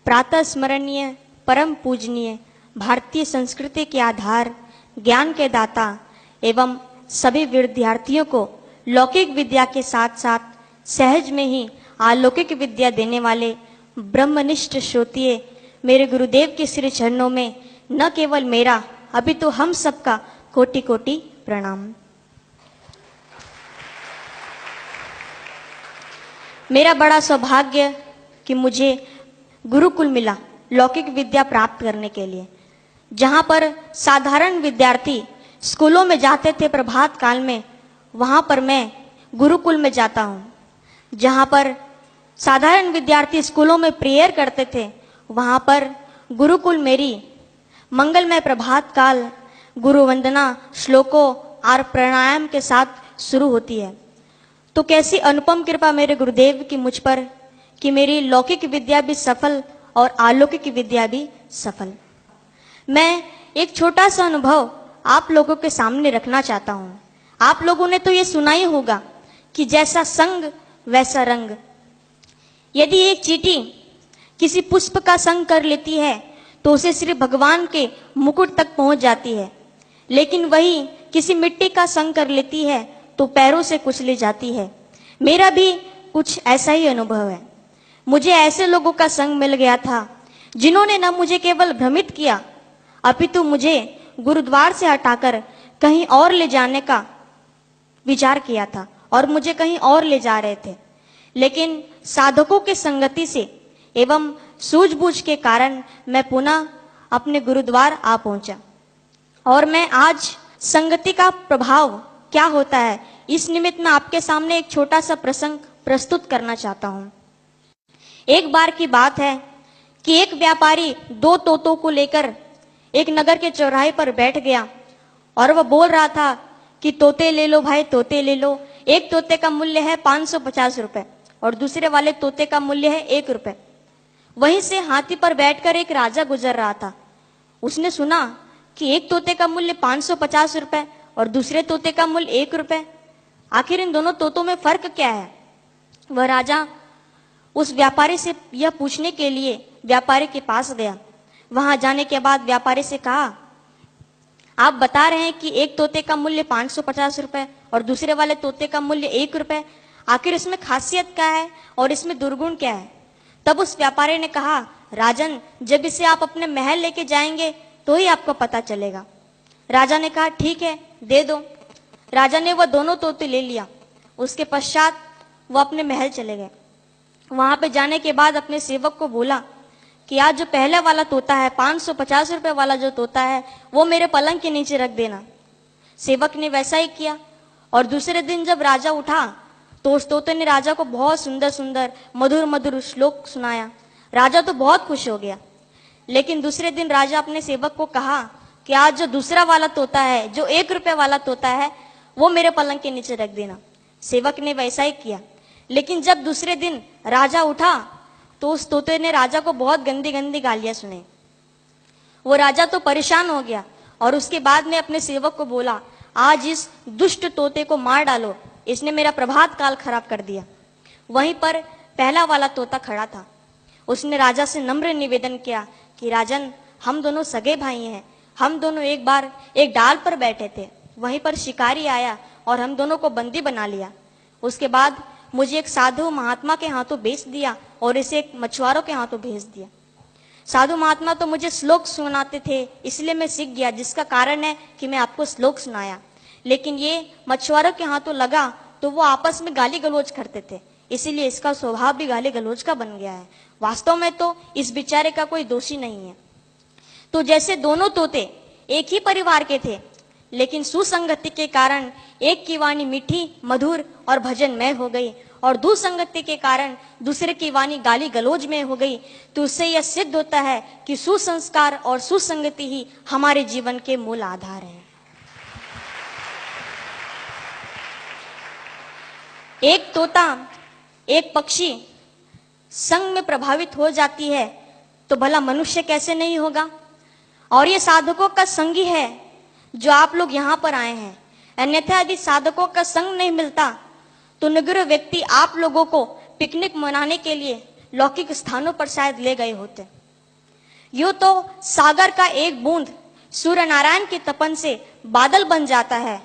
प्रातः स्मरणीय परम पूजनीय भारतीय संस्कृति के आधार, ज्ञान के दाता एवं सभी विद्यार्थियों को लौकिक विद्या के साथ साथ सहज में ही अलौकिक विद्या देने वाले ब्रह्मनिष्ठ श्रोत्रिय मेरे गुरुदेव के श्री चरणों में न केवल मेरा अभी तो हम सबका कोटि कोटि प्रणाम। मेरा बड़ा सौभाग्य कि मुझे गुरुकुल मिला लौकिक विद्या प्राप्त करने के लिए, जहाँ पर साधारण विद्यार्थी स्कूलों में जाते थे प्रभात काल में, वहाँ पर मैं गुरुकुल में जाता हूँ। जहाँ पर साधारण विद्यार्थी स्कूलों में प्रेयर करते थे, वहाँ पर गुरुकुल मेरी मंगलमय प्रभात काल गुरु वंदना श्लोकों और प्राणायाम के साथ शुरू होती है। तो कैसी अनुपम कृपा मेरे गुरुदेव की मुझ पर कि मेरी लौकिक विद्या भी सफल और अलौकिक विद्या भी सफल। मैं एक छोटा सा अनुभव आप लोगों के सामने रखना चाहता हूँ। आप लोगों ने तो ये सुना ही होगा कि जैसा संग वैसा रंग। यदि एक चींटी किसी पुष्प का संग कर लेती है तो उसे श्री भगवान के मुकुट तक पहुंच जाती है, लेकिन वही किसी मिट्टी का संग कर लेती है तो पैरों से कुचली जाती है। मेरा भी कुछ ऐसा ही अनुभव है। मुझे ऐसे लोगों का संग मिल गया था जिन्होंने न मुझे केवल भ्रमित किया अपितु मुझे गुरुद्वार से हटाकर कहीं और ले जाने का विचार किया था और मुझे कहीं और ले जा रहे थे। लेकिन साधकों के संगति से एवं सूझबूझ के कारण मैं पुनः अपने गुरुद्वार आ पहुंचा। और मैं आज संगति का प्रभाव क्या होता है, इस निमित्त मैं आपके सामने एक छोटा सा प्रसंग प्रस्तुत करना चाहता हूं। एक बार की बात है कि एक व्यापारी दो तोतों को लेकर एक नगर के चौराहे पर बैठ गया और वह बोल रहा था कि तोते ले लो भाई, तोते ले लो। एक तोते का मूल्य है 550 रुपए और दूसरे वाले तोते का मूल्य है 1 रुपए। वहीं से हाथी पर बैठकर एक राजा गुजर रहा था। उसने सुना कि एक तोते का मूल्य 550 रुपए और दूसरे तोते का मूल्य 1 रुपए। आखिर इन दोनों तोतों में फर्क क्या है? वह राजा उस व्यापारी से यह पूछने के लिए व्यापारी के पास गया। वहां जाने के बाद व्यापारी से कहा, आप बता रहे हैं कि एक तोते का मूल्य 550 रुपए और दूसरे वाले तोते का मूल्य 1 रुपए, आखिर इसमें खासियत क्या है और इसमें दुर्गुण क्या है? तब उस व्यापारी ने कहा, राजन, जब इसे आप अपने महल लेके जाएंगे तो ही आपको पता चलेगा। राजा ने कहा, ठीक है, दे दो। राजा ने वह दोनों तोते ले लिया। उसके पश्चात वह अपने महल चले गए। वहां पे जाने के बाद अपने सेवक को बोला कि आज जो पहले वाला तोता है, 550 रुपए वाला जो तोता है, वो मेरे पलंग के नीचे रख देना। सेवक ने वैसा ही किया और दूसरे दिन जब राजा उठा तो उस तोते ने राजा को बहुत सुंदर सुंदर मधुर मधुर श्लोक सुनाया। राजा तो बहुत खुश हो गया। लेकिन दूसरे दिन राजा अपने सेवक को कहा कि आज जो दूसरा वाला तोता है, जो 1 रुपए वाला तोता है, वो मेरे पलंग के नीचे रख देना। सेवक ने वैसा ही किया। लेकिन जब दूसरे दिन राजा उठा तो उस तोते ने राजा को बहुत गंदी गंदी गालियां सुनाई। वो राजा तो परेशान हो गया और उसके बाद में अपने सेवक को बोला, आज इस दुष्ट तोते को मार डालो, इसने मेरा प्रभात काल खराब कर दिया। वहीं पर पहला वाला तोता खड़ा था। उसने राजा से नम्र निवेदन किया कि राजन, हम दोनों सगे भाई हैं, हम दोनों एक बार एक डाल पर बैठे थे, वहीं पर शिकारी आया और हम दोनों को बंदी बना लिया। उसके बाद मुझे एक साधु महात्मा के हाथों बेच दिया और इसे एक मछुआरों के हाथों भेज दिया। साधु महात्मा तो मुझे श्लोक सुनाते थे, इसलिए मैं सीख गया, जिसका कारण है कि मैं आपको श्लोक सुनाया। लेकिन ये मछुआरों के हाथों लगा तो वो आपस में गाली गलौज करते थे, इसीलिए इसका स्वभाव भी गाली गलौज का बन गया है। वास्तव में तो इस बेचारे का कोई दोषी नहीं है। तो जैसे दोनों तोते एक ही परिवार के थे, लेकिन सुसंगति के कारण एक की वाणी मीठी मधुर और भजनमय हो गई और दुसंगति के कारण दूसरे की वाणी गाली गलौज में हो गई, तो उससे यह सिद्ध होता है कि सुसंस्कार और सुसंगति ही हमारे जीवन के मूल आधार है। एक तोता, एक पक्षी संग में प्रभावित हो जाती है तो भला मनुष्य कैसे नहीं होगा? और ये साधकों का संगी है जो आप लोग यहाँ पर आए हैं। अन्यथा यदि साधकों का संग नहीं मिलता तो निग्रह व्यक्ति आप लोगों को पिकनिक मनाने के लिए लौकिक स्थानों पर शायद ले गए होते। यूं तो सागर का एक बूंद सूर्य नारायण के तपन से बादल बन जाता है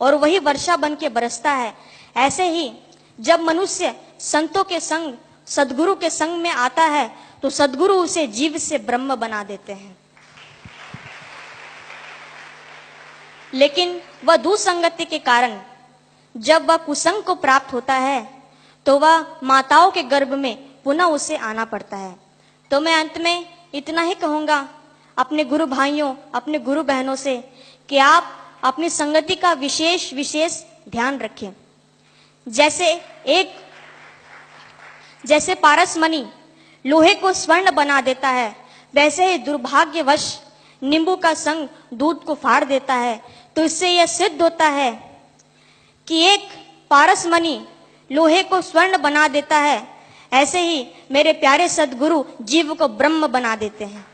और वही वर्षा बन के बरसता है। ऐसे ही जब मनुष्य संतों के संग, सदगुरु के संग में आता है तो सदगुरु उसे जीव से ब्रह्म बना देते हैं। लेकिन वह दुसंगति के कारण जब वह कुसंग को प्राप्त होता है तो वह माताओं के गर्भ में पुनः उसे आना पड़ता है। तो मैं अंत में इतना ही कहूंगा अपने गुरु भाइयों, अपने गुरु बहनों से कि आप अपनी संगति का विशेष ध्यान रखें। जैसे पारसमणि लोहे को स्वर्ण बना देता है, वैसे ही दुर्भाग्यवश नींबू का संग दूध को फाड़ देता है। तो इससे यह सिद्ध होता है कि एक पारसमणि लोहे को स्वर्ण बना देता है, ऐसे ही मेरे प्यारे सदगुरु जीव को ब्रह्म बना देते हैं।